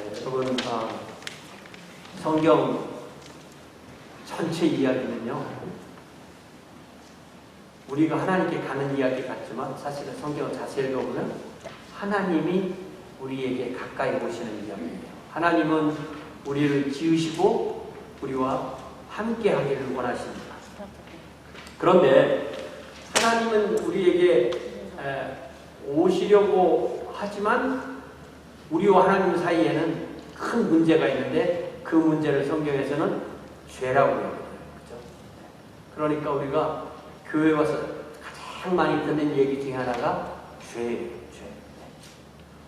여러분, 성경 전체 이야기는요, 우리가 하나님께 가는 이야기 같지만 사실은 성경을 자세히 읽어보면 하나님이 우리에게 가까이 오시는 이야기예요. 하나님은 우리를 지으시고 우리와 함께 하기를 원하십니다. 그런데 하나님은 우리에게 오시려고 하지만 우리와 하나님 사이에는 큰 문제가 있는데 그 문제를 성경에서는 죄라고 해요. 그렇죠? 그러니까 우리가 교회 와서 가장 많이 듣는 얘기 중에 하나가 죄예요. 죄.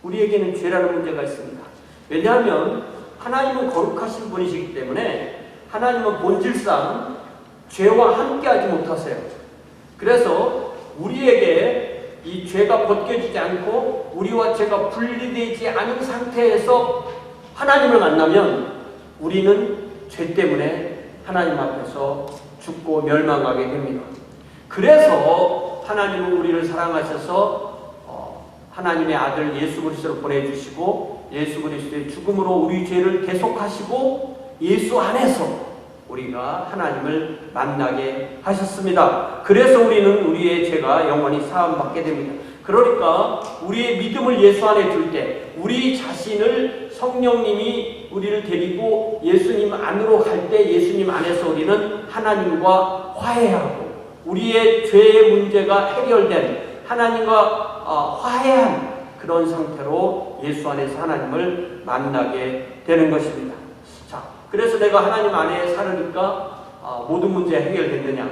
우리에게는 죄라는 문제가 있습니다. 왜냐하면 하나님은 거룩하신 분이시기 때문에 하나님은 본질상 죄와 함께하지 못하세요. 그래서 우리에게 이 죄가 벗겨지지 않고 우리와 죄가 분리되지 않은 상태에서 하나님을 만나면 우리는 죄 때문에 하나님 앞에서 죽고 멸망하게 됩니다. 그래서 하나님은 우리를 사랑하셔서 하나님의 아들 예수 그리스도를 보내주시고 예수 그리스도의 죽음으로 우리 죄를 대속하시고 예수 안에서 우리가 하나님을 만나게 하셨습니다. 그래서 우리는 우리의 죄가 영원히 사함받게 됩니다. 그러니까 우리의 믿음을 예수 안에 둘 때 우리 자신을 성령님이 우리를 데리고 예수님 안으로 갈 때 예수님 안에서 우리는 하나님과 화해하고 우리의 죄의 문제가 해결된 하나님과 화해한 그런 상태로 예수 안에서 하나님을 만나게 되는 것입니다. 자, 그래서 내가 하나님 안에 살으니까 모든 문제 해결됐느냐?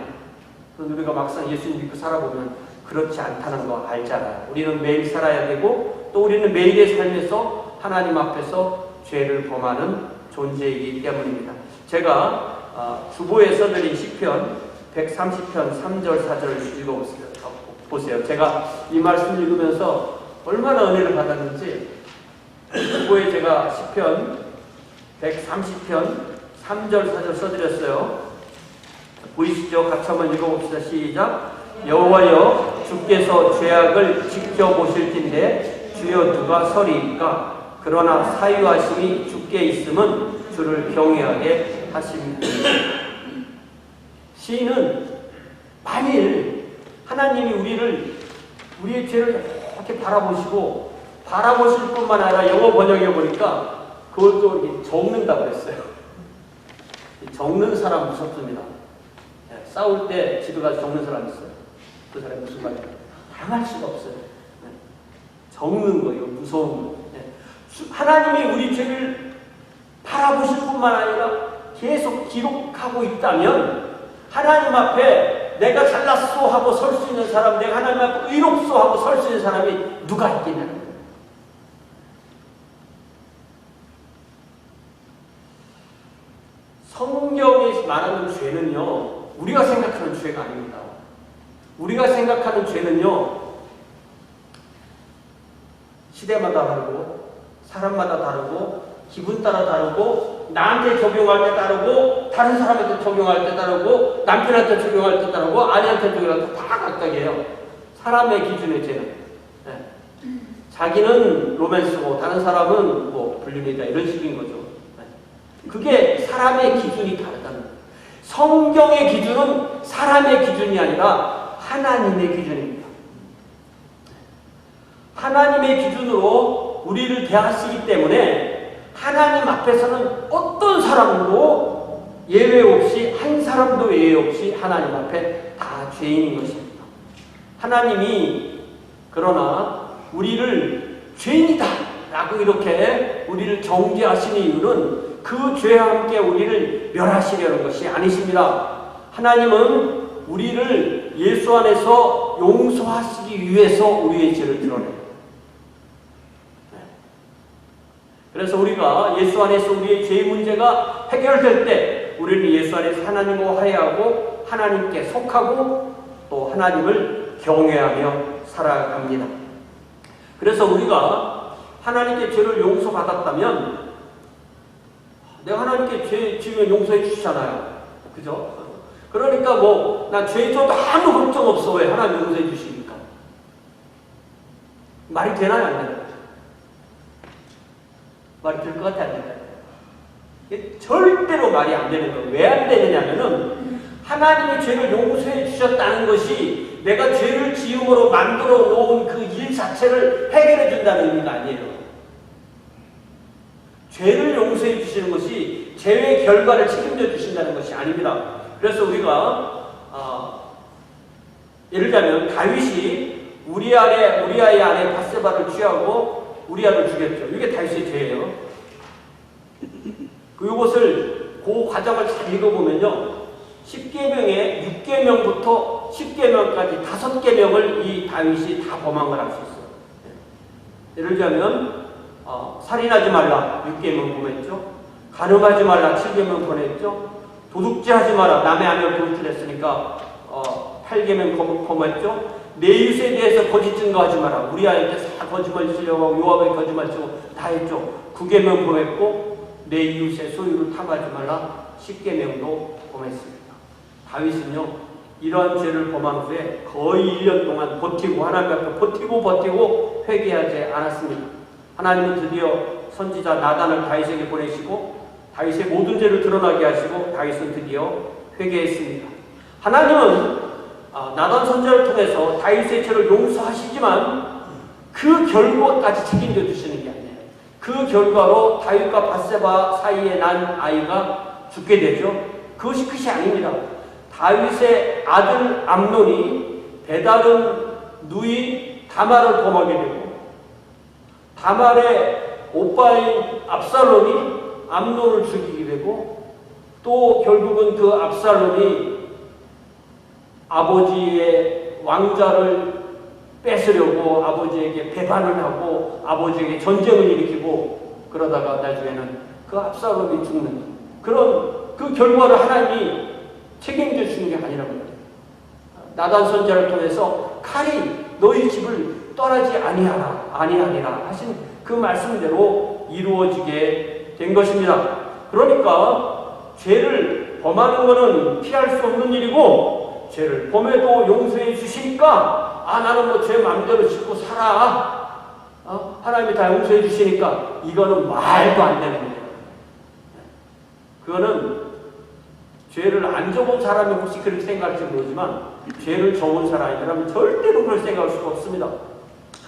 그런데 우리가 막상 예수님 믿고 살아보면 그렇지 않다는 거 알잖아요. 우리는 매일 살아야 되고 또 우리는 매일의 삶에서 하나님 앞에서 죄를 범하는 존재이기 때문입니다. 제가 주보에 써드린 시편 130편 3절 4절을 읽어보세요. 제가 이 말씀을 읽으면서 얼마나 은혜를 받았는지 주보에 제가 시편 130편 3절 4절 써드렸어요. 보이시죠? 같이 한번 읽어봅시다. 시작. 여호와여 주께서 죄악을 지켜보실 텐데 주여 누가 서리이까? 그러나 사유하심이 주께 있음은 주를 경외하게 하십니다. 시인은 만일 하나님이 우리의 죄를 이렇게 바라보시고 바라보실 뿐만 아니라 영어 번역해 보니까 그걸 또 이렇게 적는다고 했어요. 적는 사람 무섭습니다. 싸울 때 집에 가서 적는 사람 있어요. 그 사람이 무슨 말이에요? 당할 수가 없어요. 적는 거, 이거 무서운 거. 하나님이 우리 죄를 바라보실 뿐만 아니라 계속 기록하고 있다면 하나님 앞에 내가 잘났소 하고 설 수 있는 사람, 내가 하나님 앞에 의롭소 하고 설 수 있는 사람이 누가 있겠냐는 거예요. 성경에 말하는 죄는요, 우리가 생각하는 죄가 아닙니다. 우리가 생각하는 죄는요, 시대마다 다르고 사람마다 다르고 기분 따라 다르고 나한테 적용할 때 다르고 다른 사람한테 적용할 때 다르고 남편한테 적용할 때 다르고 아내한테 적용할 때 다 각각이에요. 사람의 기준의 죄는. 자기는 로맨스고 다른 사람은 뭐 불륜이다 이런 식인 거죠. 그게 사람의 기준이 다르다는 거예요. 성경의 기준은 사람의 기준이 아니라 하나님의 기준입니다. 하나님의 기준으로 우리를 대하시기 때문에 하나님 앞에서는 어떤 사람도 예외 없이 한 사람도 예외 없이 하나님 앞에 다 죄인인 것입니다. 하나님이 그러나 우리를 죄인이다 라고 이렇게 우리를 정죄하시는 이유는 그 죄와 함께 우리를 멸하시려는 것이 아니십니다. 하나님은 우리를 예수 안에서 용서하시기 위해서 우리의 죄를 드러내요. 그래서 우리가 예수 안에서 우리의 죄의 문제가 해결될 때 우리는 예수 안에서 하나님과 화해하고 하나님께 속하고 또 하나님을 경외하며 살아갑니다. 그래서 우리가 하나님께 죄를 용서받았다면 내가 하나님께 죄 지으면 용서해 주시잖아요. 그죠? 그러니까 뭐 나 죄 져도 아무 걱정 없어. 왜? 하나님 용서해 주시니까. 말이 되나요? 안 되나요? 말이 될 것 같아, 안 될까요? 이게 절대로 말이 안 되는 거예요. 왜 안 되느냐면은 하나님이 죄를 용서해 주셨다는 것이 내가 죄를 지음으로 만들어 놓은 그 일 자체를 해결해 준다는 의미가 아니에요. 죄를 용서해 주시는 것이 죄의 결과를 책임져 주신다는 것이 아닙니다. 그래서 우리가 예를 들면 다윗이 우리아의 아내 밧세바를 취하고 우리아를 죽였죠. 이게 다윗의 죄예요. 이것을 그 과정을 잘 읽어보면요. 10계명에 6계명부터 10계명까지 5계명을 이 다윗이 다 범한 걸 알 수 있어요. 예를 들면 살인하지 말라 6계명 범했죠. 간음하지 말라 7계명 범했죠. 도둑질하지 마라 남의 아내를 도둑질했으니까 8계명 범했죠. 내 이웃에 대해서 거짓 증거하지 마라. 우리아에게 다 거짓말 치려고 하고 요압에게 거짓말 치고 다 했죠. 9계명 범했고 내 이웃의 소유를 탐하지 말라 10계명도 범했습니다. 다윗은요 이러한 죄를 범한 후에 거의 1년 동안 버티고 하나님 앞에 버티고 회개하지 않았습니다. 하나님은 드디어 선지자 나단을 다윗에게 보내시고 다윗의 모든 죄를 드러나게 하시고 다윗은 드디어 회개했습니다. 하나님은 나단 선지자를 통해서 다윗의 죄를 용서하시지만 그 결과까지 책임져 주시는 게 아니에요. 그 결과로 다윗과 밧세바 사이에 난 아이가 죽게 되죠. 그것이 끝이 아닙니다. 다윗의 아들 암논이 배다른 누이 다말을 범하게 되고 다말의 오빠인 압살롬이 암논을 죽이게 되고 또 결국은 그 압살롬이 아버지의 왕자를 뺏으려고 아버지에게 배반을 하고 아버지에게 전쟁을 일으키고 그러다가 나중에는 그 압살롬이 죽는 그런 그 결과를 하나님이 책임져 주시는 게 아니라고 해요. 나단 선지자를 통해서 칼이 너희 집을 떠나지 아니하리라 하신 그 말씀대로 이루어지게 된 것입니다. 그러니까 죄를 범하는 것은 피할 수 없는 일이고 죄를 범해도 용서해 주시니까 나는 뭐 죄 마음대로 짓고 살아. 하나님이 다 용서해 주시니까 이거는 말도 안 되는 거예요. 그거는 죄를 안 져본 사람이 혹시 그렇게 생각할지 모르지만 죄를 져본 사람이라면 절대로 그럴 생각할 수가 없습니다.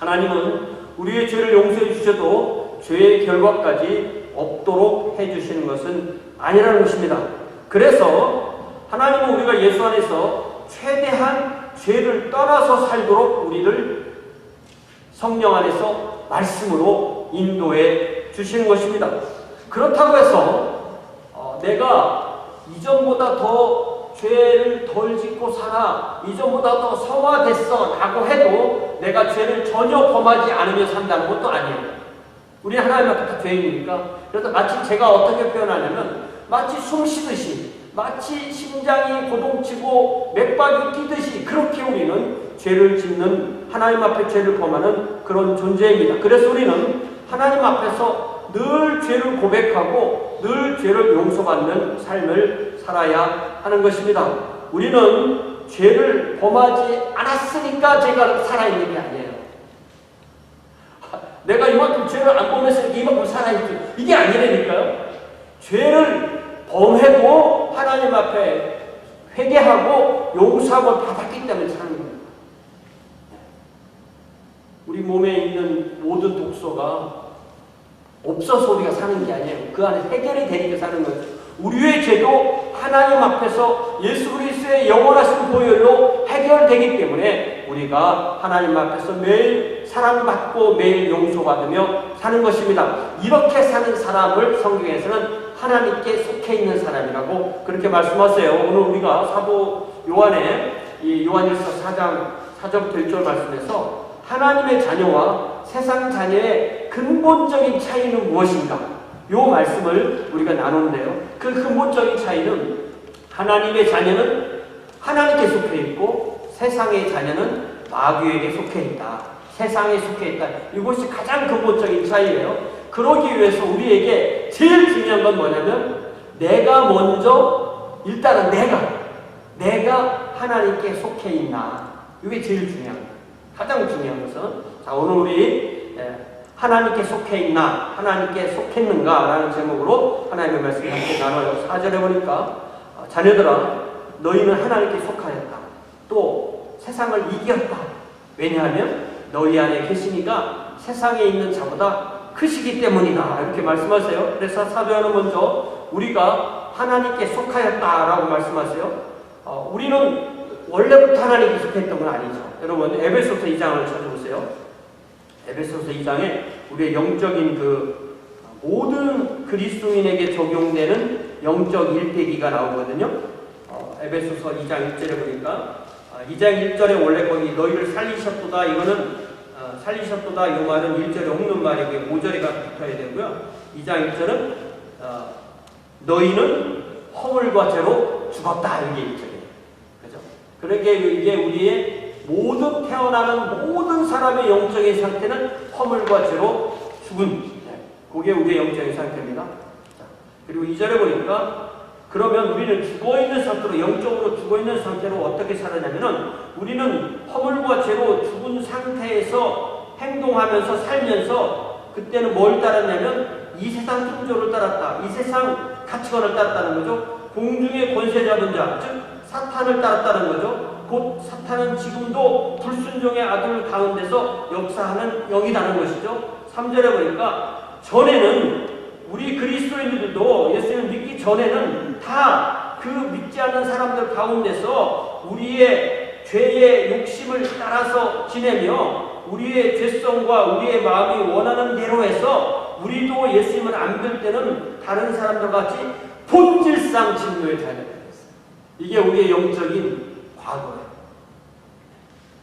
하나님은 우리의 죄를 용서해 주셔도 죄의 결과까지 없도록 해주시는 것은 아니라는 것입니다. 그래서 하나님은 우리가 예수 안에서 최대한 죄를 떠나서 살도록 우리를 성령 안에서 말씀으로 인도해 주시는 것입니다. 그렇다고 해서 내가 이전보다 더 죄를 덜 짓고 살아 이전보다 더 성화됐어 라고 해도 내가 죄를 전혀 범하지 않으며 산다는 것도 아니에요. 우리 하나님 앞에 다 죄인이니까. 그래서 마치 제가 어떻게 표현하냐면 마치 숨 쉬듯이 마치 심장이 고동치고 맥박이 뛰듯이 그렇게 우리는 죄를 짓는 하나님 앞에 죄를 범하는 그런 존재입니다. 그래서 우리는 하나님 앞에서 늘 죄를 고백하고 늘 죄를 용서받는 삶을 살아야 하는 것입니다. 우리는 죄를 범하지 않았으니까 제가 살아있는 게 아니에요. 내가 이만큼 죄를 안 범했으니까 이만큼 살아있죠. 이게 아니라니까요. 죄를 범해도 하나님 앞에 회개하고 용서함을 받았기 때문에 사는 겁니다. 우리 몸에 있는 모든 독소가 없어서 우리가 사는 게 아니에요. 그 안에 해결이 되니까 사는 거예요. 우리의 죄도 하나님 앞에서 예수 그리스도의 영원하신 보혈로 해결되기 때문에 우리가 하나님 앞에서 매일 사랑받고 매일 용서받으며 사는 것입니다. 이렇게 사는 사람을 성경에서는 하나님께 속해 있는 사람이라고 그렇게 말씀하세요. 오늘 우리가 사도 요한의 이 요한일서 4장 4절부터 1절 말씀에서 하나님의 자녀와 세상 자녀의 근본적인 차이는 무엇인가? 이 말씀을 우리가 나누는데요. 그 근본적인 차이는 하나님의 자녀는 하나님께 속해 있고 세상의 자녀는 마귀에게 속해 있다. 세상에 속해 있다. 이것이 가장 근본적인 차이예요. 그러기 위해서 우리에게 제일 중요한 건 뭐냐면 내가 먼저 일단은 내가 하나님께 속해 있나. 이게 제일 중요한 거예요. 가장 중요한 것은 자 오늘 우리 하나님께 속해 있나, 하나님께 속했는가 라는 제목으로 하나님의 말씀을 함께 나눠요. 4절에 보니까 자녀들아 너희는 하나님께 속하였다. 또 세상을 이겼다. 왜냐하면 너희 안에 계시니가 세상에 있는 자보다 크시기 때문이다. 이렇게 말씀하세요. 그래서 사도행은 먼저 우리가 하나님께 속하였다라고 말씀하세요. 우리는 원래부터 하나님께 속했던 건 아니죠. 여러분 에베소서 2장을 찾아보세요. 에베소서 2장에 우리의 영적인 그 모든 그리스도인에게 적용되는 영적 일대기가 나오거든요. 에베소서 2장 1절에 보니까 2장 1절에 원래 거기 너희를 살리셨도다 이거는 살리셨도다 이 말은 1절에 없는 말이고 5절에가 붙어야 되고요. 2장 1절은 너희는 허물과 죄로 죽었다 이게 1절이에요. 그죠? 그러니까 이게 우리의 모든 태어나는 모든 사람의 영적인 상태는 허물과 죄로 죽은 그게 우리의 영적인 상태입니다. 자, 그리고 2절에 보니까 그러면 우리는 죽어있는 상태로 영적으로 죽어있는 상태로 어떻게 살았냐면은 우리는 허물과 죄로 죽은 상태에서 행동하면서 살면서 그때는 뭘 따랐냐면 이 세상 풍조를 따랐다. 이 세상 가치관을 따랐다는 거죠. 공중의 권세 잡은 자, 즉 사탄을 따랐다는 거죠. 곧 사탄은 지금도 불순종의 아들 가운데서 역사하는 영이라는 것이죠. 3절에 보니까 전에는 우리 그리스도인들도 예수님을 믿기 전에는 다 그 믿지 않는 사람들 가운데서 우리의 죄의 욕심을 따라서 지내며 우리의 죄성과 우리의 마음이 원하는 대로 해서 우리도 예수님을 안 믿을 때는 다른 사람들 같이 본질상 진노의 자녀가 됐어요. 이게 우리의 영적인 과거예요.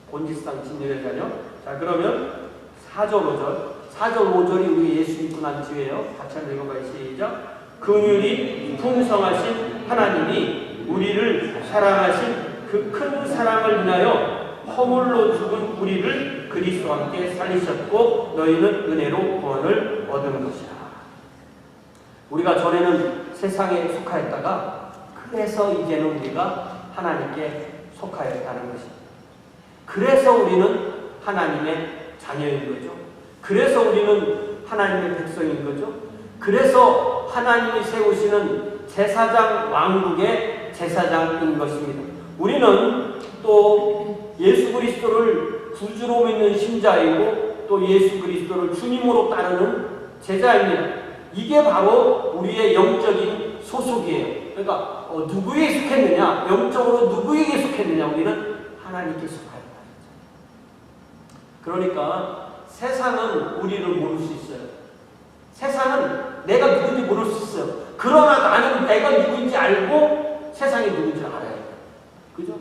본질상 진노의 자녀. 자, 그러면 4절 5절이 우리 예수 믿고 난 뒤에요. 같이 한번 읽어봐요. 시작. 긍휼이 풍성하신 하나님이 우리를 사랑하신 그 큰 사랑을 인하여 허물로 죽은 우리를 그리스도와 함께 살리셨고 너희는 은혜로 구원을 얻은 것이라. 우리가 전에는 세상에 속하였다가 그래서 이제는 우리가 하나님께 속하였다는 것입니다. 그래서 우리는 하나님의 자녀인 거죠. 그래서 우리는 하나님의 백성인 거죠. 그래서 하나님이 세우시는 제사장 왕국의 제사장인 것입니다. 우리는 또 예수 그리스도를 구주로 믿는 신자이고 또 예수 그리스도를 주님으로 따르는 제자입니다. 이게 바로 우리의 영적인 소속이에요. 그러니까 누구에게 속했느냐? 영적으로 누구에게 속했느냐? 우리는 하나님께 속하였다. 그러니까 세상은 우리를 모를 수 있어요. 세상은 내가 누군지 모를 수 있어요. 그러나 나는 내가 누군지 알고 세상이 누군지 알아야 돼요. 그죠?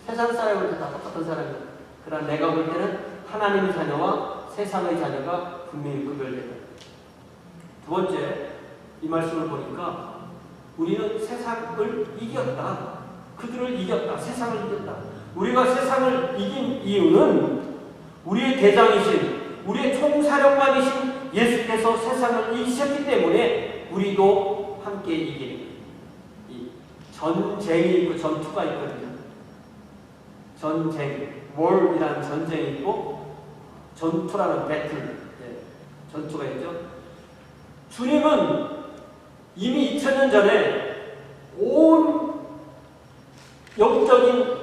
세상 사람은 다 똑같은 사람이에요. 그러나 내가 볼 때는 하나님의 자녀와 세상의 자녀가 분명히 구별돼요. 두 번째, 이 말씀을 보니까 우리는 세상을 이겼다. 그들을 이겼다. 세상을 이겼다. 우리가 세상을 이긴 이유는 우리의 대장이신, 우리의 총사령관이신 예수께서 세상을 이기셨기 때문에 우리도 함께 이기는 이 전쟁이 있고 전투가 있거든요. 전쟁, war이라는 전쟁이 있고 전투라는 배틀, 전투가 있죠. 주님은 이미 2000년 전에 온 영적인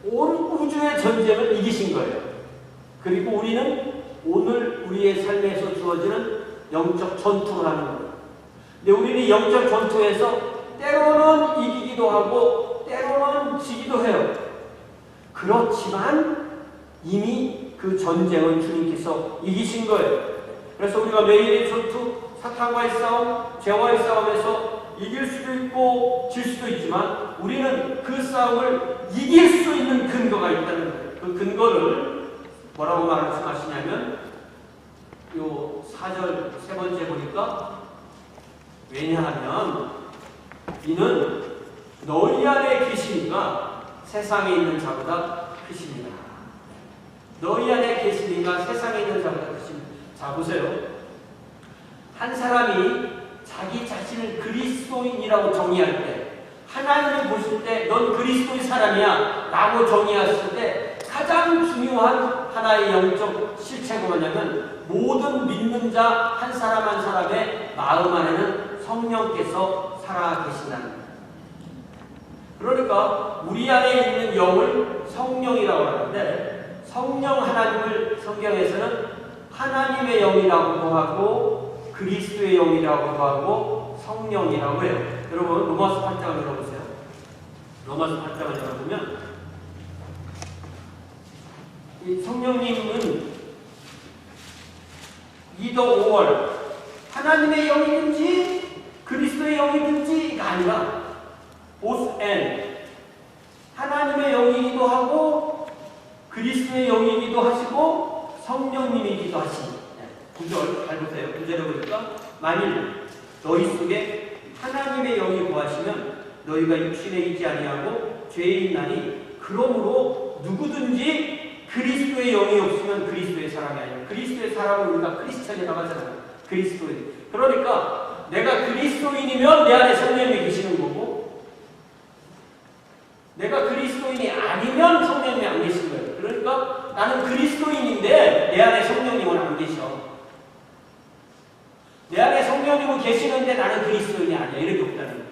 온 우주의 전쟁을 이기신 거예요. 그리고 우리는 오늘 우리의 삶에서 주어지는 영적 전투를 하는 거예요. 근데 우리는 영적 전투에서 때로는 이기기도 하고 때로는 지기도 해요. 그렇지만 이미 그 전쟁을 주님께서 이기신 거예요. 그래서 우리가 매일의 전투, 사탄과의 싸움, 죄와의 싸움에서 이길 수도 있고 질 수도 있지만 우리는 그 싸움을 이길 수 있는 근거가 있다는 거예요. 그 근거를 뭐라고 말씀하시냐면 요 4절 세 번째 보니까 왜냐하면 이는 너희 안에 계시니까 세상에 있는 자보다 크십니다. 너희 안에 계시니까 세상에 있는 자보다 크십니다. 자 보세요. 한 사람이 자기 자신을 그리스도인이라고 정의할 때 하나님이 보실 때 넌 그리스도의 사람이야 라고 정의했을 때 가장 중요한 하나의 영적 실체가 뭐냐면 모든 믿는 자 한 사람 한 사람의 마음 안에는 성령께서 살아 계신다는 거예요. 그러니까 우리 안에 있는 영을 성령이라고 하는데 성령 하나님을 성경에서는 하나님의 영이라고도 하고 그리스도의 영이라고도 하고 성령이라고 해요. 여러분 로마서 8장을 열어보세요. 로마서 8장을 열어보면 이 성령님은 either or 하나님의 영이든지 그리스도의 영이든지가 아니라 both and 하나님의 영이기도 하고 그리스도의 영이기도 하시고 성령님이기도 하시니 9절 잘 보세요. 9절에 보니까 만일 너희 속에 하나님의 영이 거하시면 너희가 육신에 있지 아니하고 죄에 있나니 그러므로 누구든지 그리스도의 영이 없으면 그리스도의 사람이 아니에요. 그리스도의 사람은 우리가 크리스천이라고 하잖아요. 그리스도인. 그러니까 내가 그리스도인이면 내 안에 성령이 계시는 거고 내가 그리스도인이 아니면 성령님이 안 계신 거예요. 그러니까 나는 그리스도인인데 내 안에 성령님은 안 계셔. 내 안에 성령님은 계시는데 나는 그리스도인이 아니야. 이렇게 없다는 거예요.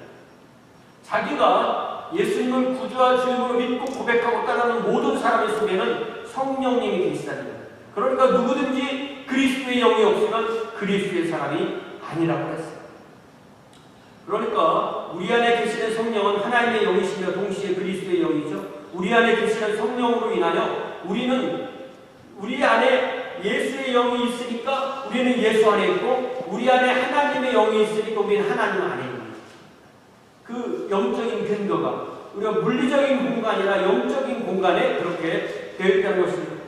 자기가 예수님을 구주와 주님으로 믿고 고백하고 따르는 모든 사람 속에는 성령님이 계시다는 거예요. 그러니까 누구든지 그리스도의 영이 없으면 그리스도의 사람이 아니라고 했어요. 그러니까 우리 안에 계시는 성령은 하나님의 영이시며 동시에 그리스도의 영이죠. 우리 안에 계시는 성령으로 인하여 우리는 우리 안에 예수의 영이 있으니까 우리는 예수 안에 있고 우리 안에 하나님의 영이 있으니까 우리는 하나님 안에 있는 거예요. 그 영적인 근거가 우리가 물리적인 공간이나 영적인 공간에 그렇게 되어 있다는 것입니다.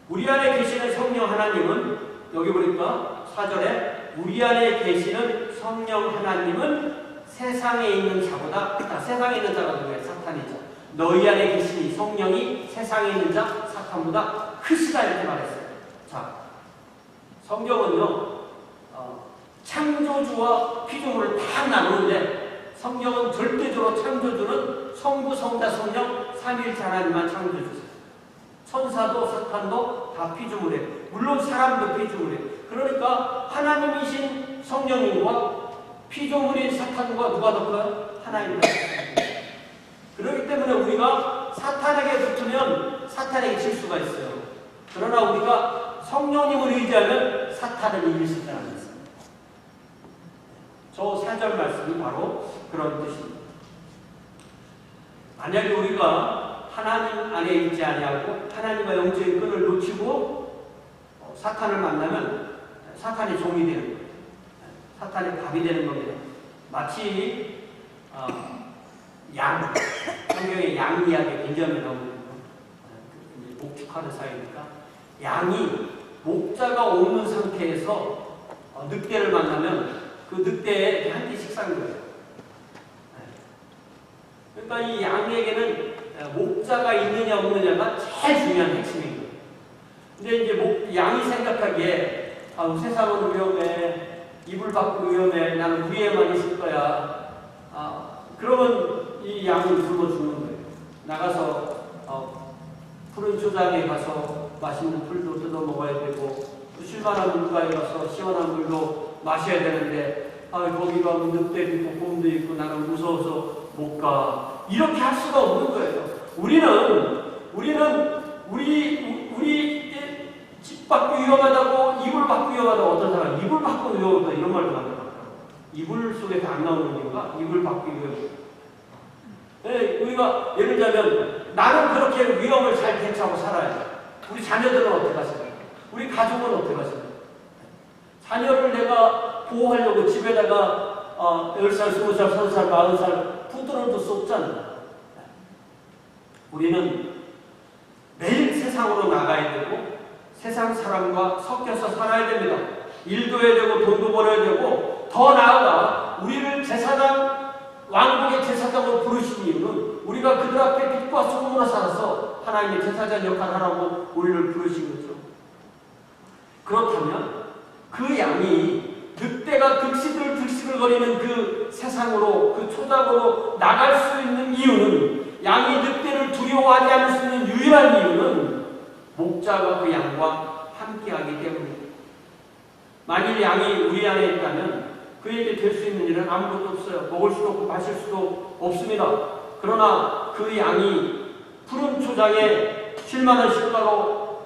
우리 안에 계시는 성령 하나님은 여기 보니까 4절에 우리 안에 계시는 성령 하나님은 세상에 있는 자보다 크다. 세상에 있는 자가 누구예요? 사탄이죠. 너희 안에 계신 이 성령이 세상에 있는 자 사탄보다 크시다 이렇게 말했어요. 자, 성경은요 창조주와 피조물을 다 나누는데 성경은 절대적으로 창조주는 성부, 성자, 성령 삼위일체 하나님만 창조주세요. 천사도 사탄도 다 피조물이에요. 물론 사람도 피조물이에요. 그러니까 하나님이신 성령님과 피조물인 사탄과 누가 더 커요? 하나님입니다. 그렇기 때문에 우리가 사탄에게 붙으면 사탄에게 질 수가 있어요. 그러나 우리가 성령님을 의지하면 사탄을 이길 수 있다는 것입니다. 저 4절 말씀이 바로 그런 뜻입니다. 만약에 우리가 하나님 안에 있지 아니하고 하나님과 영적인 끈을 놓치고 사탄을 만나면 사탄의 종이 되는 거예요. 사탄의 밥이 되는 겁니다. 마치 양, 성경에 양 이야기 굉장히 나오는 목축하는 사이니까 양이 목자가 없는 상태에서 늑대를 만나면 그 늑대에 한 끼 식사한 거예요. 그러니까 이 양에게는 목자가 있느냐 없느냐가 제일 중요한 핵심인 거예요. 근데 이제 양이 생각하기에 세상은 위험해, 이불 밖으로 위험해, 나는 위에만 있을 거야. 그러면 이 양을 굶어 죽는 거예요. 나가서 푸른 초장에 가서 맛있는 풀도 뜯어 먹어야 되고 쉴만한 물가에 가서 시원한 물도 마셔야 되는데 거기 가면 늑대도 있고 곰도 있고 나는 무서워서 못 가. 이렇게 할 수가 없는 거예요. 우리는 우리 집 밖이 위험하다고 이불 밖이 위험하다고 어떤 사람 이불 밖은 위험하다 이런 말도 많더라고요. 이불 속에서 안 나오는 이유가 이불 밖이 위험하다. 네, 우리가 예를 들자면 나는 그렇게 위험을 잘 대처하고 살아야 돼. 우리 자녀들은 어떻게 하실까요? 우리 가족은 어떻게 하실까요? 자녀를 내가 보호하려고 집에다가 10살, 20살, 30살, 40살 푸들어둘 수 없잖아. 우리는 매일 세상으로 나가야 되고 세상 사람과 섞여서 살아야 됩니다. 일도 해야 되고 돈도 벌어야 되고 더 나아가 우리를 제사장, 왕국의 제사장으로 부르신 이유는 우리가 그들 앞에 빛과 소금으로 살아서 하나님의 제사장 역할을 하라고 우리를 부르신 거죠. 그렇다면 그 양이 늑대가 득시들거리는 그 세상으로 그 초장으로 나갈 수 있는 이유는 양이 늑대를 두려워하지 않을 수 있는 유일한 이유는 목자가 그 양과 함께하기 때문입니다. 만일 양이 우리 안에 있다면 그에게 될 수 있는 일은 아무것도 없어요. 먹을 수도 없고 마실 수도 없습니다. 그러나 그 양이 푸른 초장에 쉴만한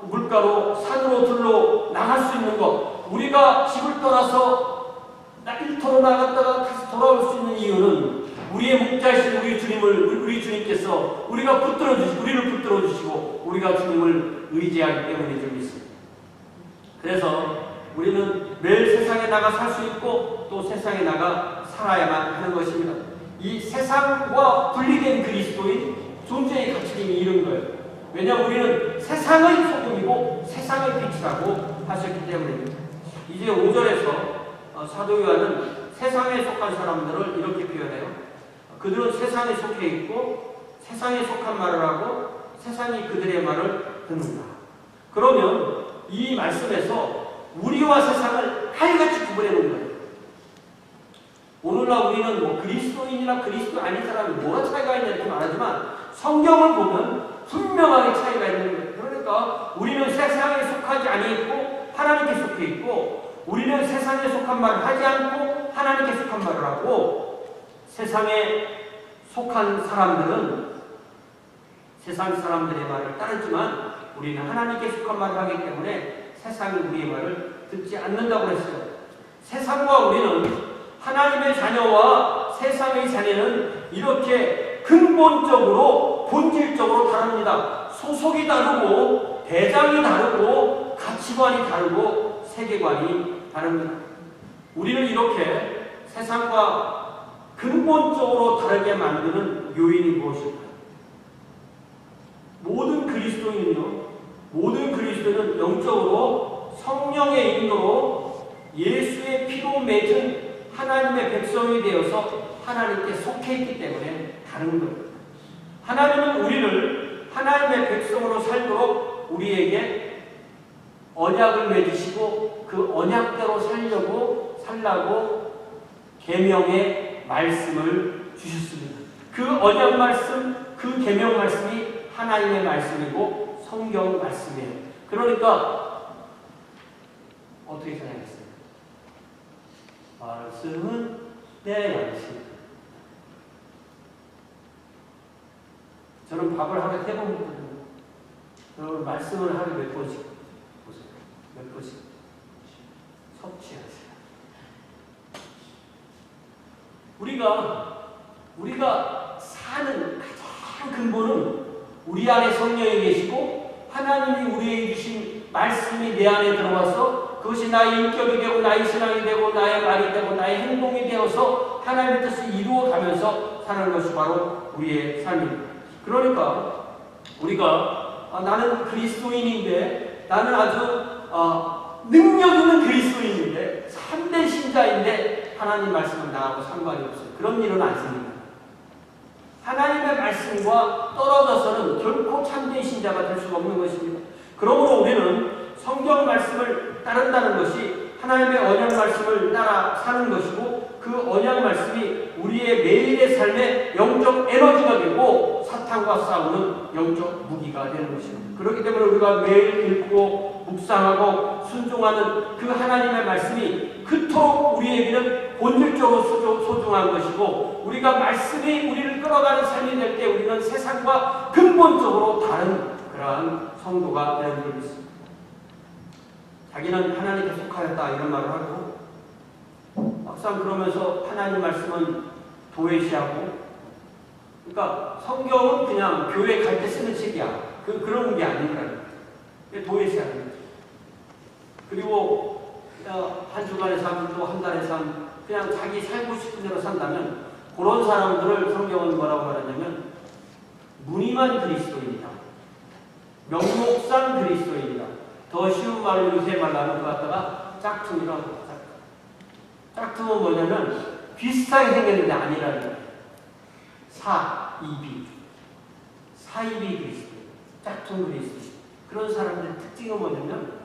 물가로 산으로 들러 나갈 수 있는 것, 우리가 집을 떠나서 일터로 나갔다가 다시 돌아올 수 있는 이유는 우리의 목자이신 우리 주님께서 우리를 붙들어 주시고 우리가 주님을 의지하기 때문에 좀 있습니다. 그래서 우리는 매일 세상에 나가 살 수 있고 또 세상에 나가 살아야만 하는 것입니다. 이 세상과 분리된 그리스도인 존재의 가치를 잃은 거예요. 왜냐하면 우리는 세상의 소금이고 세상의 빛이라고 하셨기 때문입니다. 이제 5절에서 사도 요한은 세상에 속한 사람들을 이렇게 표현해요. 그들은 세상에 속해 있고 세상에 속한 말을 하고 세상이 그들의 말을 듣는다. 그러면 이 말씀에서 우리와 세상을 칼같이 구분해 놓은 거예요. 오늘날 우리는 그리스도인이나 그리스도 아닌 사람이 뭐가 차이가 있냐 이렇게 말하지만 성경을 보면 분명하게 차이가 있는 거예요. 그러니까 우리는 세상에 속하지 아니했고 하나님께 속해 있고, 우리는 세상에 속한 말을 하지 않고 하나님께 속한 말을 하고, 세상에 속한 사람들은 세상 사람들의 말을 따르지만 우리는 하나님께 속한 말을 하기 때문에 세상이 우리의 말을 듣지 않는다고 했어요. 세상과 우리는, 하나님의 자녀와 세상의 자녀는 이렇게 근본적으로 본질적으로 다릅니다. 소속이 다르고 대장이 다르고 가치관이 다르고 세계관이 다릅니다. 우리는 이렇게 세상과 근본적으로 다르게 만드는 요인이 무엇일까요? 모든 그리스도인은 영적으로 성령의 인도로 예수의 피로 맺은 하나님의 백성이 되어서 하나님께 속해 있기 때문에 다른 겁니다. 하나님은 우리를 하나님의 백성으로 살도록 우리에게 언약을 맺으시고 그 언약대로 살라고 계명의 말씀을 주셨습니다. 그 언약 말씀, 그 계명 말씀이 하나님의 말씀이고 성경 말씀이에요. 그러니까 어떻게 생각했어요? 말씀은 내 양식. 저는 밥을 하루에 3번 먹거든요. 여러분 말씀을 하루에 몇 번씩 보세요. 몇 번씩 섭취하세요. 우리가 사는 가장 근본은 우리 안에 성령이 계시고 하나님이 우리에게 주신 말씀이 내 안에 들어와서 그것이 나의 인격이 되고 나의 신앙이 되고 나의 말이 되고 나의 행동이 되어서 하나님의 뜻을 이루어가면서 사는 것이 바로 우리의 삶입니다. 그러니까 우리가 나는 그리스도인인데, 나는 아주 능력 있는 그리스도인인데, 참된 신자인데 하나님 말씀은 나하고 상관이 없어요. 그런 일은 안 생깁니다. 하나님의 말씀과 떨어져서는 결코 참된 신자가 될 수가 없는 것입니다. 그러므로 우리는 성경 말씀을 따른다는 것이 하나님의 언약 말씀을 따라 사는 것이고, 그 언약 말씀이 우리의 매일의 삶에 영적 에너지가 되고 사탄과 싸우는 영적 무기가 되는 것입니다. 그렇기 때문에 우리가 매일 읽고 묵상하고 순종하는 그 하나님의 말씀이 그토록 우리에게는 본질적으로 소중한 것이고, 우리가 말씀이 우리를 끌어가는 삶이 될 때 우리는 세상과 근본적으로 다른 그러한 성도가 되는 줄 믿습니다. 자기는 하나님께 속하였다 이런 말을 하고, 막상 그러면서 하나님 말씀은 도외시하고, 그러니까 성경은 그냥 교회 갈 때 쓰는 책이야. 그런 게 아니라는 거예요. 도외시하는 거죠. 그리고 한 주간의 삶, 또 한 달의 삶, 그냥 자기 살고 싶은 대로 산다면 그런 사람들을 성경은 뭐라고 말하냐면 무늬만 그리스도인이다. 명목상 그리스도인이다. 더 쉬운 말로 요새 말하는 것 같다가 짝퉁이라고 합니다. 짝퉁은 뭐냐면 비슷하게 생겼는데 아니라는 거예요. 사이비 그리스도, 짝퉁 그리스도. 그런 사람들의 특징은 뭐냐면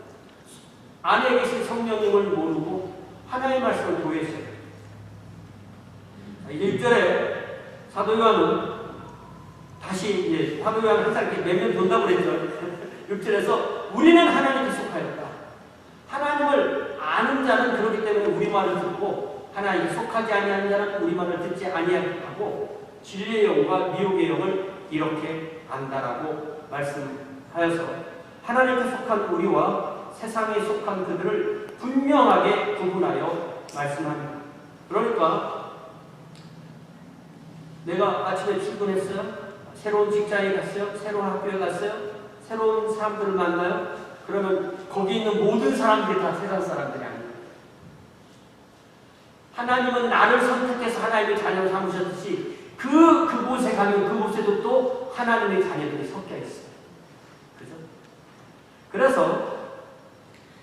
안에 계신 성령님을 모르고 하나님의 말씀을 도외시해요. 이제 6절에 사도 요한은 다시 사도 요한은 항상 이렇게 매면 돈다고 그랬죠. 6절에서 우리는 하나님께 속하였다. 하나님을 아는 자는 그렇기 때문에 우리 말을 듣고 하나님께 속하지 아니하는 자는 우리 말을 듣지 아니하고 진리의 영과 미혹의 영을 이렇게 안다라고 말씀하여서 하나님께 속한 우리와 세상에 속한 그들을 분명하게 구분하여 말씀합니다. 그러니까 내가 아침에 출근했어요. 새로운 직장에 갔어요. 새로운 학교에 갔어요. 새로운 사람들을 만나요. 그러면 거기 있는 모든 사람들이 다 세상 사람들이 아닙니다. 하나님은 나를 선택해서 하나님의 자녀로 삼으셨듯이 그곳에 가면 그곳에도 또 하나님의 자녀들이 섞여 있어요. 그죠? 그래서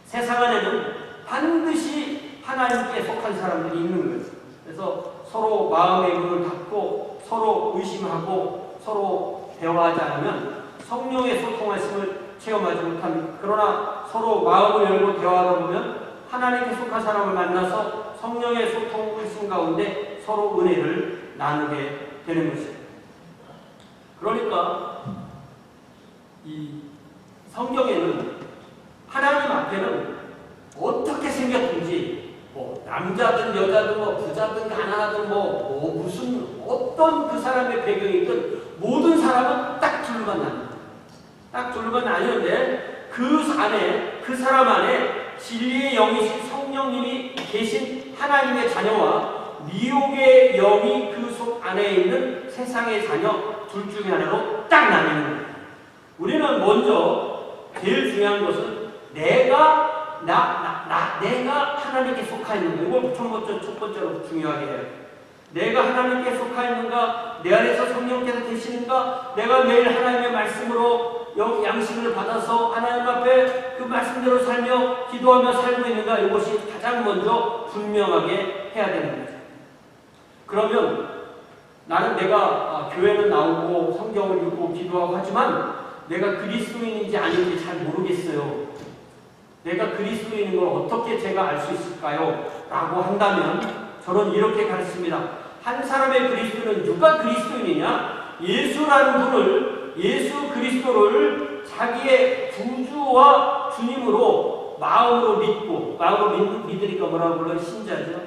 세상 안에는 반드시 하나님께 속한 사람들이 있는 거예요. 그래서 서로 마음의 문을 닫고 서로 의심하고 서로 대화하지 않으면 성령의 소통하심을 체험하지 못합니다. 그러나 서로 마음을 열고 대화하다 보면 하나님께 속한 사람을 만나서 성령의 소통하심 가운데 서로 은혜를 나누게 되는 것입니다. 그러니까 이 성경에는 하나님 앞에는 어떻게 생겼든지 남자든 여자든 부자든 가난하든 무슨 어떤 그 사람의 배경이든 모든 사람은 딱 둘만 나뉩니다. 딱 둘만 나뉘는데 그 사람 안에 진리의 영이신 성령님이 계신 하나님의 자녀와 미혹의 영이 그 속 안에 있는 세상의 자녀 둘 중에 하나로 딱 나뉘는 거예요. 우리는 먼저 제일 중요한 것은 내가 하나님께 속하 있는가. 이걸 첫 번째로 중요하게 해요. 내가 하나님께 속하 있는가, 내 안에서 성령께서 계시는가, 내가 매일 하나님의 말씀으로 양식을 받아서 하나님 앞에 그 말씀대로 살며 기도하며 살고 있는가. 이것이 가장 먼저 분명하게 해야 되는 거죠. 그러면 나는 내가 교회는 나오고 성경을 읽고 기도하고 하지만 내가 그리스도인인지 아닌지 잘 모르겠어요. 내가 그리스도인인 걸 어떻게 제가 알 수 있을까요? 라고 한다면 저는 이렇게 가르칩니다. 한 사람의 그리스도는 누가 그리스도인이냐? 예수라는 분을, 예수 그리스도를 자기의 구주와 주님으로 마음으로 믿고, 마음으로 믿으니까 뭐라고 불러요? 신자죠.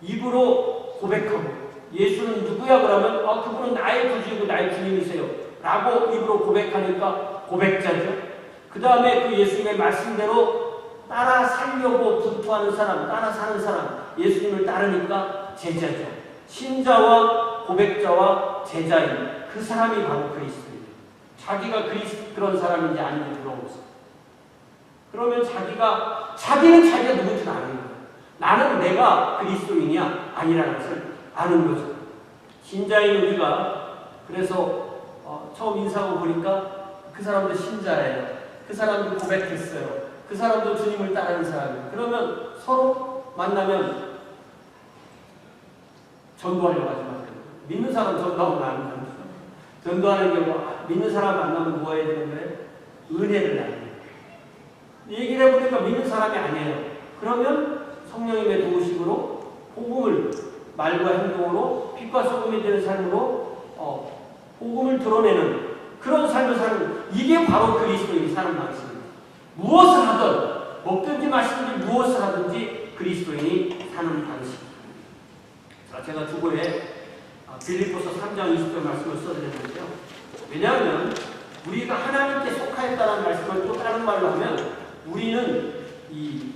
입으로 고백하고, 예수는 누구야? 그러면 그분은 나의 구주이고 나의 주님이세요 라고 입으로 고백하니까 고백자죠. 그 다음에 그 예수님의 말씀대로 따라 살려고 분투하는 사람, 따라 사는 사람, 예수님을 따르니까 제자죠. 신자와 고백자와 제자인 그 사람이 바로 그리스도예요. 자기가 그런 사람인지 아닌지 물어보세요. 그러면 자기는 자기가 누군지 아는 거예요. 나는 내가 그리스도인이야 아니라는 것을 아는 거죠. 신자인 우리가 그래서 처음 인사하고 보니까 그 사람도 신자예요. 그 사람도 고백했어요. 그 사람도 주님을 따르는 사람이에요. 그러면 서로 만나면 전도하려고 하지 마세요. 믿는 사람 전도하고 나는 거예요. 전도하는 경우 믿는 사람 만나면 뭐 해야 되는 거예요? 은혜를 나누는 거예요. 얘기를 해보니까 믿는 사람이 아니에요. 그러면 성령님의 도우심으로 복음을 말과 행동으로 빛과 소금이 되는 삶으로 복음을 드러내는 그런 삶을 사는, 이게 바로 그리스도인이 사는 방식입니다. 무엇을 하든 먹든지 마시든지 무엇을 하든지 그리스도인이 사는 방식입니다. 자, 제가 주보에 빌립보서 3장 20절 말씀을 써드렸는데요. 왜냐하면 우리가 하나님께 속하였다는 말씀을 또 다른 말로 하면 우리는 이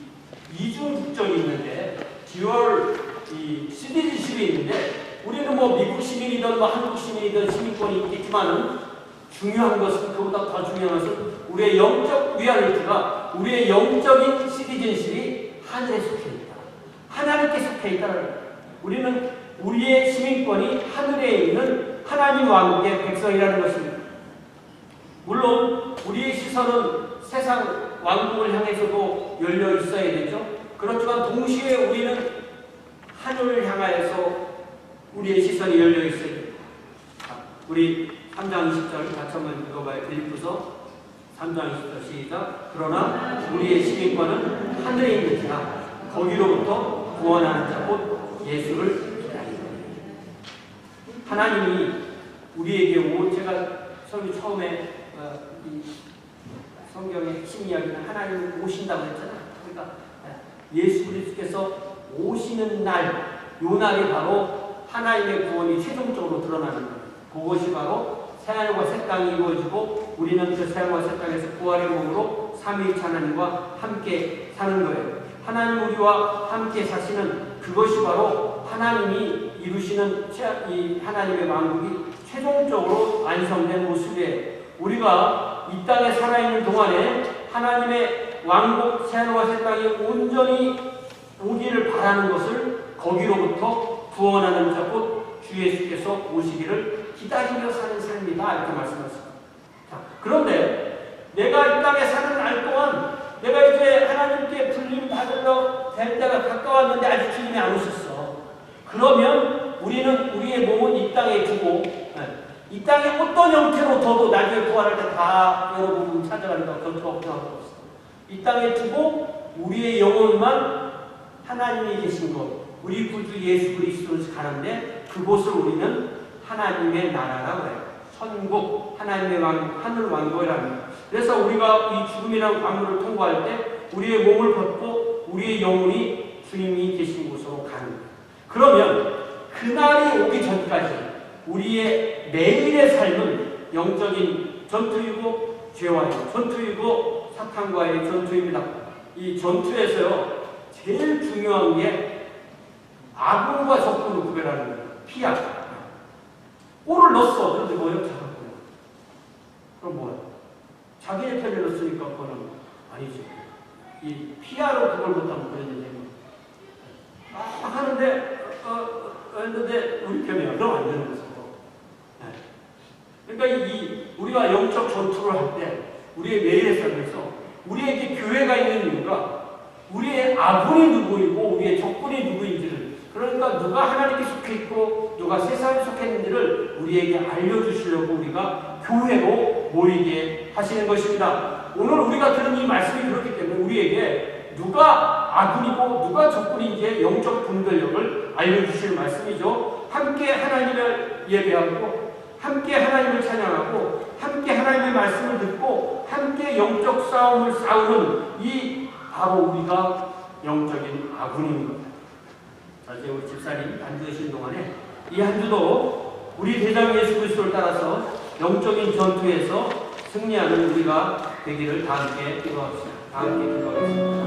이중국적이 있는데 듀얼 시티즌십이 있는데 우리는 미국 시민이든 한국 시민이든 시민권이 있겠지만은 중요한 것은, 그보다 더 중요한 것은 우리의 영적 리얼리티가, 우리의 영적인 시티즌십이 하늘에 속해 있다. 하나님께 속해 있다는 거예요. 우리는 우리의 시민권이 하늘에 있는 하나님 왕국의 백성이라는 것입니다. 물론 우리의 시선은 세상 왕국을 향해서도 열려 있어야 되죠. 그렇지만 동시에 우리는 하늘을 향하여서 우리의 시선이 열려 있어야 됩니다. 우리 3장 20절 같이 한번 읽어봐요. 빌립보서 3장 20절 시작. 그러나 우리의 시민권은 하늘에 있는지라 거기로부터 구원하는 자 곧 예수를 기다리는 하나님이 우리에게 제가 설교 처음에 성경의 핵심 이야기는 하나님 오신다고 했잖아요. 그러니까 예수 그리스도께서 오시는 날, 요 날이 바로 하나님의 구원이 최종적으로 드러나는 거예요. 그것이 바로 새하늘과 새 땅이 이루어지고 우리는 그 새하늘과 새 땅에서 부활의 몸으로 삼위일체 하나님과 함께 사는 거예요. 하나님 우리와 함께 사시는 그것이 바로 하나님이 이루시는 이 하나님의 왕국이 최종적으로 완성된 모습이에요. 우리가 이 땅에 살아있는 동안에 하나님의 왕국 새하늘과 새 땅이 온전히 오기를 바라는 것을 거기로부터 구원하는 자 곧 주 예수께서 오시기를 기다리며 사는 삶이다 이렇게 말씀하셨습니다. 자, 그런데 내가 이 땅에 사는 날 동안 내가 이제 하나님께 불림 받으러 될 때가 가까웠는데 아직 주님이 안 오셨어. 그러면 우리는 우리의 몸은 이 땅에 두고 이 땅에 어떤 형태로 둬도 나중에 부활할 때 다 여러분 찾아가니까 그것도 없어. 이 땅에 두고 우리의 영혼만 하나님이 계신 곳, 우리 구주 예수 그리스도를 가는데 그곳을 우리는 하나님의 나라라고 해요. 천국, 하나님의 왕국, 하늘 왕국이랍니다. 그래서 우리가 이 죽음이라는 관문을 통과할 때 우리의 몸을 벗고 우리의 영혼이 주님이 계신 곳으로 가는 거예요. 그러면 그날이 오기 전까지 우리의 매일의 삶은 영적인 전투이고 죄와의 전투이고 사탄과의 전투입니다. 이 전투에서요 제일 중요한 게 아군과 적군을 구별하는 거예요. 피하. 골을 넣었어. 그런데 뭐예요? 잡았고요. 그럼 뭐야? 자기의 편에 넣었으니까 그거는 아니죠. 이 피하로 그걸 못하면 그런 얘기예요. 막 하는데 했는데 우리 편이야. 그럼 안 되는 거죠. 그러니까 우리가 영적 전투를 할 때 우리의 매일의 삶에서 우리에게 교회가 있는 이유가 우리의 아군이 누구이고 우리의 적군이 누구인지를 그러니까 누가 하나님께 속해 있고 누가 세상에 속해 있는지를 우리에게 알려주시려고 우리가 교회로 모이게 하시는 것입니다. 오늘 우리가 들은 이 말씀이 그렇기 때문에 우리에게 누가 아군이고 누가 적군인지의 영적 분별력을 알려주실 말씀이죠. 함께 하나님을 예배하고 함께 하나님을 찬양하고 함께 하나님의 말씀을 듣고 함께 영적 싸움을 싸우는 이 바로 우리가 영적인 아군인 겁니다. 자, 이제 우리 집사님 앉으신 동안에 이 한 주도 우리 대장 예수 그리스도를 따라서 영적인 전투에서 승리하는 우리가 되기를 다 함께 기도합시다. 다 함께 기도하겠습니다.